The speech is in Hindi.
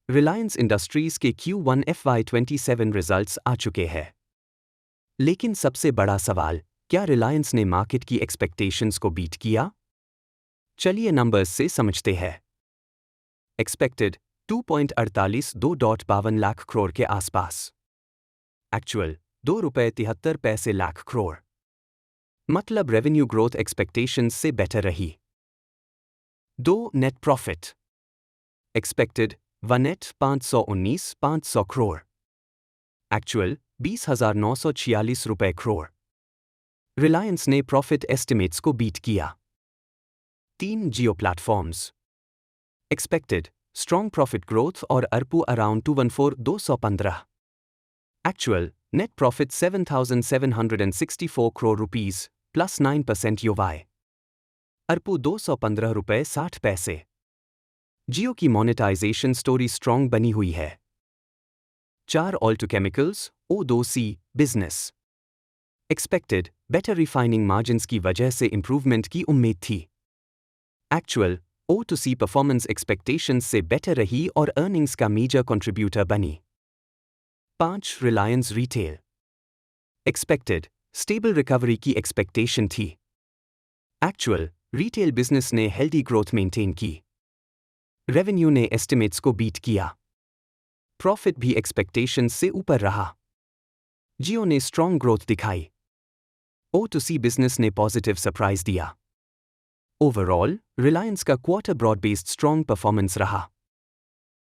रिलायंस इंडस्ट्रीज के Q1 FY27 रिजल्ट्स आ चुके हैं। लेकिन सबसे बड़ा सवाल, क्या रिलायंस ने मार्केट की एक्सपेक्टेशंस को बीट किया? चलिए नंबर्स से समझते हैं। एक्सपेक्टेड 2.48 लाख करोड़ के आसपास। एक्चुअल ₹2.73 लाख करोड़। मतलब रेवेन्यू ग्रोथ एक्सपेक्टेशंस से बेटर रही। 2. नेट प्रॉफिट एक्सपेक्टेड वनेट 519 करोड़। एक्चुअल ₹20,946 करोड़। रिलायंस ने प्रॉफिट एस्टिमेट्स को बीट किया। 3. Jio platforms expected strong profit growth और ARPU around 215 actual net profit 7,764 crore rupees प्लस 9% योवाई। अरपू ₹215.60। जियो की मोनेटाइजेशन स्टोरी स्ट्रॉन्ग बनी हुई है। 4. Oil to chemicals O2C business expected better refining margins की वजह से इंप्रूवमेंट की उम्मीद थी। एक्चुअल O2C परफॉर्मेंस एक्सपेक्टेशंस से बेटर रही और अर्निंग्स का मेजर कंट्रीब्यूटर बनी। 5. Reliance retail expected stable recovery की एक्सपेक्टेशन थी। एक्चुअल रिटेल बिजनेस ने हेल्दी ग्रोथ मेंटेन की। रेवेन्यू ने एस्टिमेट्स को बीट किया। प्रॉफिट भी एक्सपेक्टेशंस से ऊपर रहा। जियो ने स्ट्रॉन्ग ग्रोथ दिखाई। O2C बिजनेस ने पॉजिटिव सरप्राइज दिया। ओवरऑल रिलायंस का quarter broad based strong performance रहा।